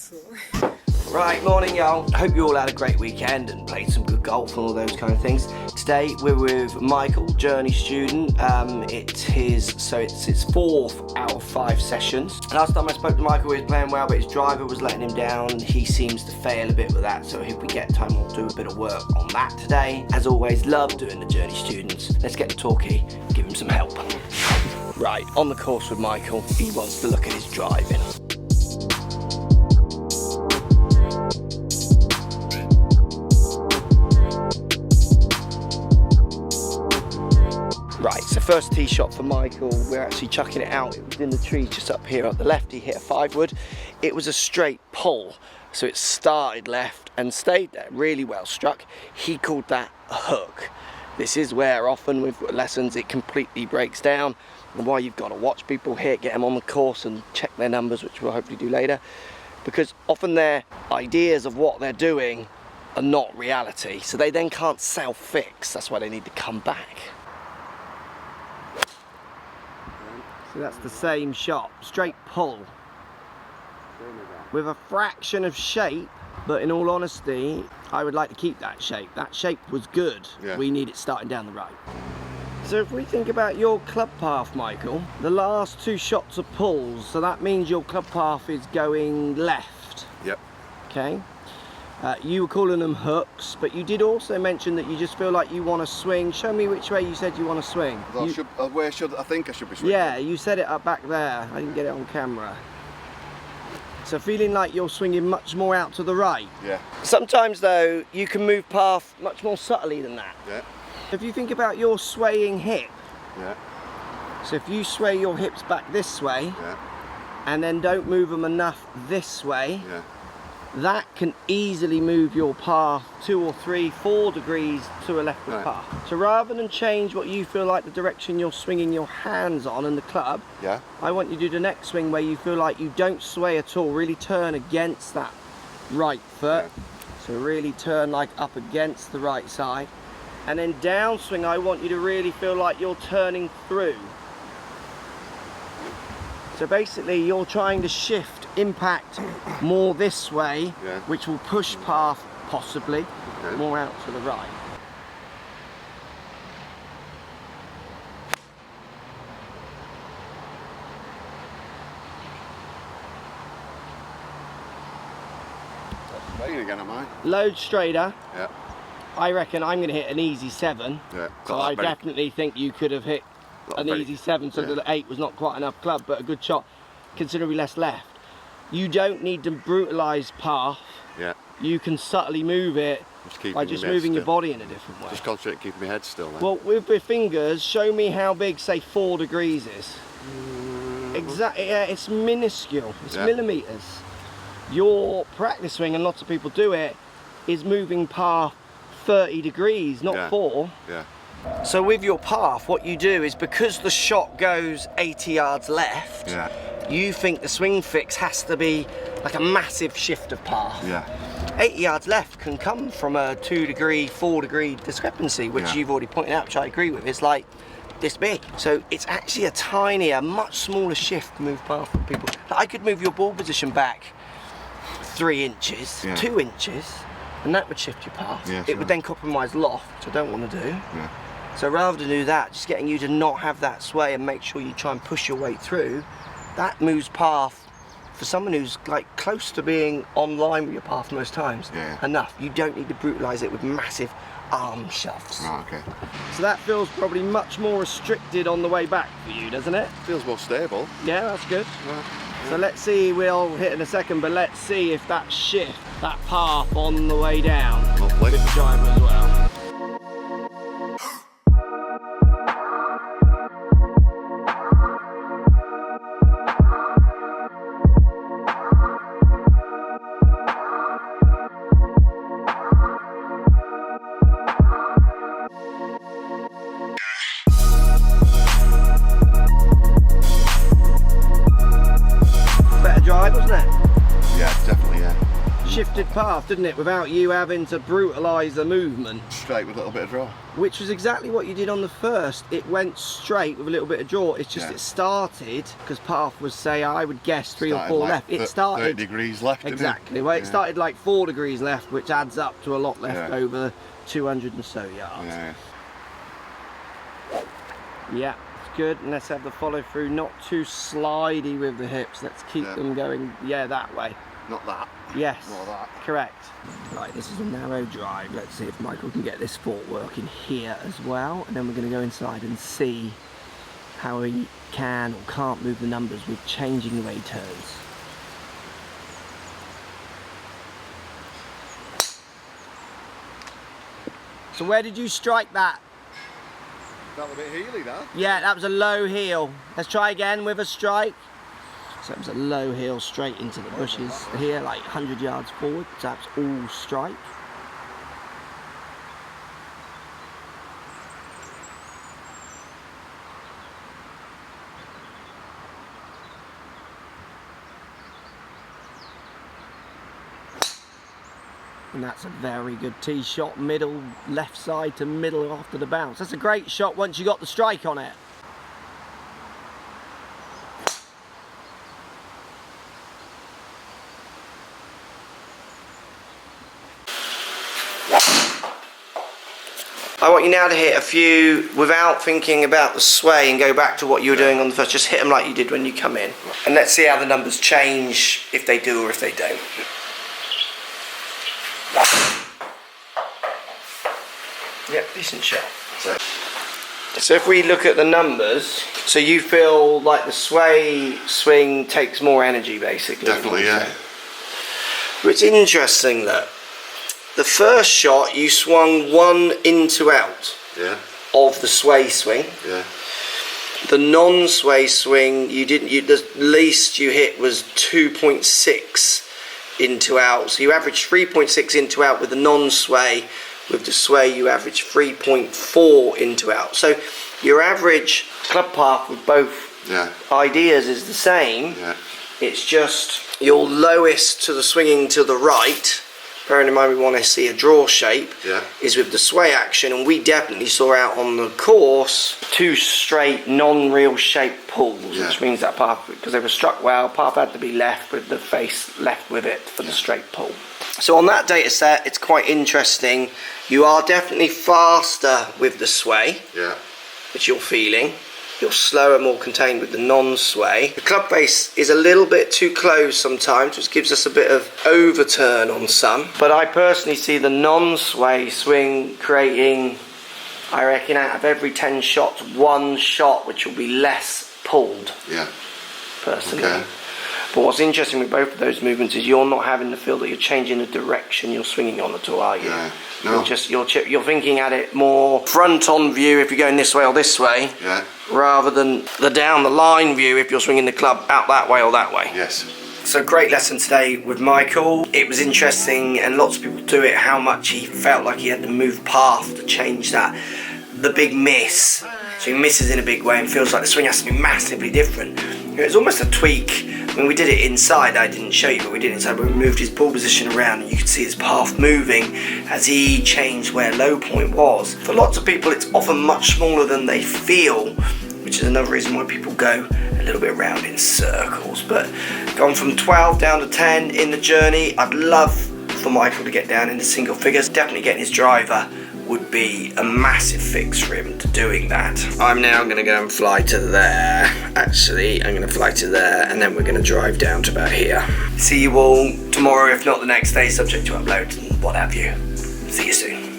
So. Right, morning y'all. Hope you all had a great weekend and played some good golf and all those kind of things. Today we're with Michael, journey student. It's his 4th out of 5 sessions. Last time I spoke to Michael, he was playing well, but his driver was letting him down. He seems to fail a bit with that, so if we get time, we'll do a bit of work on that today. As always, love doing the journey students. Let's get to talkie, give him some help. Right, on the course with Michael, he wants to look at his driving. Right, so first tee shot for Michael, we're actually chucking it out. It was in the trees just up here up the left. He hit a 5-wood. It was a straight pull, so it started left and stayed there, really well struck. He called that a hook. This is where often with lessons it completely breaks down, and why you've got to watch people hit, get them on the course and check their numbers, which we'll hopefully do later, because often their ideas of what they're doing are not reality, so they then can't self-fix. That's why they need to come back. So that's the same shot, straight pull, with a fraction of shape, but in all honesty, I would like to keep that shape. That shape was good. Yeah. We need it starting down the right. So if we think about your club path, Michael, the last 2 shots are pulls, so that means your club path is going left. Yep. Okay. You were calling them hooks, but you did also mention that you just feel like you want to swing. Show me which way you said you want to swing. Where I think I should be swinging? Yeah, you said it up back there. I didn't get it on camera. So feeling like you're swinging much more out to the right. Yeah. Sometimes though, you can move path much more subtly than that. Yeah. If you think about your swaying hip. Yeah. So if you sway your hips back this way. Yeah. And then don't move them enough this way. Yeah. That can easily move your path 2 or 3, 4 degrees to a leftward right. path. So rather than change what you feel like the direction you're swinging your hands on and the club, yeah. I want you to do the next swing where you feel like you don't sway at all, really turn against that right foot. Yeah. So really turn like up against the right side. And then downswing, I want you to really feel like you're turning through. So basically you're trying to shift impact more this way, yeah. which will push path possibly more out to the right. Playing again, am I? Load straighter. Yeah. I reckon I'm going to hit an easy 7. Yeah. So I definitely think you could have hit an easy 7, so the 8 was not quite enough club, but a good shot, considerably less left. You don't need to brutalise path. Yeah. You can subtly move it by just moving your body in a different way. Just concentrate on keeping my head still then. Well, with your fingers, show me how big, say, 4 degrees is. Exactly, yeah, it's minuscule, it's millimetres. Your practice swing, and lots of people do it, is moving path 30 degrees, not 4. Yeah. So with your path, what you do is, because the shot goes 80 yards left, you think the swing fix has to be like a massive shift of path. Yeah. 80 yards left can come from a 2 degree, 4 degree discrepancy, which you've already pointed out, which I agree with. It's like this big. So it's actually a tinier, much smaller shift to move path for people. I could move your ball position back 3 inches, 2 inches, and that would shift your path. Yeah, it would then compromise loft, which I don't want to do. Yeah. So rather than do that, just getting you to not have that sway and make sure you try and push your way through, that moves path for someone who's like close to being on line with your path most times. Enough. You don't need to brutalise it with massive arm shafts. Oh, okay. So that feels probably much more restricted on the way back for you, doesn't it? Feels more stable. Yeah, that's good. So let's see, we'll hit in a second, but let's see if that shift, that path on the way down, with the driver as well. shifted path, didn't it? Without you having to brutalise the movement. Straight with a little bit of draw. Which was exactly what you did on the first. It went straight with a little bit of draw. It's just it started, because path was, say, I would guess 3 or 4 like left. It started 30 degrees left. Exactly. Well, it started like 4 degrees left, which adds up to a lot left over 200 and so yards. Yeah, it's good. And let's have the follow through, not too slidey with the hips. Let's keep them going, that way. Not that. Yes, more that. Correct. Right, this is a narrow drive. Let's see if Michael can get this sport working here as well. And then we're going to go inside and see how he can or can't move the numbers with changing the way he turns. So where did you strike that? That was a bit heely, that. Yeah, that was a low heel. Let's try again with a strike. So it was a low heel straight into the bushes here, like 100 yards forward. So that's all strike. And that's a very good tee shot, middle, left side to middle after the bounce. That's a great shot once you got the strike on it. I want you now to hit a few without thinking about the sway and go back to what you were doing on the first. Just hit them like you did when you come in. And let's see how the numbers change, if they do or if they don't. Yep, decent shot. So if we look at the numbers, so you feel like the sway swing takes more energy, basically. Definitely, yeah. Which is interesting, that the first shot you swung 1 in to out of the sway swing. Yeah. The non-sway swing, you didn't. The least you hit was 2.6 in to out. So you averaged 3.6 in to out with the non-sway. With the sway, you average 3.4 in to out. So your average club path with both ideas is the same. Yeah. It's just your lowest to the swinging to the right, bearing in mind we want to see a draw shape, is with the sway action. And we definitely saw out on the course 2 straight non-real shape pulls, which means that path, because they were struck well, path had to be left with the face left with it for the straight pull. So on that data set, it's quite interesting. You are definitely faster with the sway, which you're feeling. You're slower, more contained with the non-sway. The club face is a little bit too close sometimes, which gives us a bit of overturn on some. But I personally see the non-sway swing creating, I reckon, out of every 10 shots, 1 shot which will be less pulled. Yeah. Personally. Okay. But what's interesting with both of those movements is you're not having to feel that you're changing the direction you're swinging on at all, are you? Yeah. No. You're thinking at it more front-on view if you're going this way or this way, rather than the down-the-line view if you're swinging the club out that way or that way. Yes. So great lesson today with Michael. It was interesting, and lots of people do it, how much he felt like he had to move path to change that. The big miss. So he misses in a big way and feels like the swing has to be massively different. It was almost a tweak. When we did it inside, I didn't show you, but we did it inside, we moved his ball position around and you could see his path moving as he changed where low point was. For lots of people, it's often much smaller than they feel, which is another reason why people go a little bit around in circles. But gone from 12 down to 10 in the journey. I'd love for Michael to get down into single figures. Definitely getting his driver would be a massive fix for him to doing that. I'm now going to go and fly to there. Actually, I'm going to fly to there and then we're going to drive down to about here. See you all tomorrow, if not the next day, subject to upload and what have you. See you soon.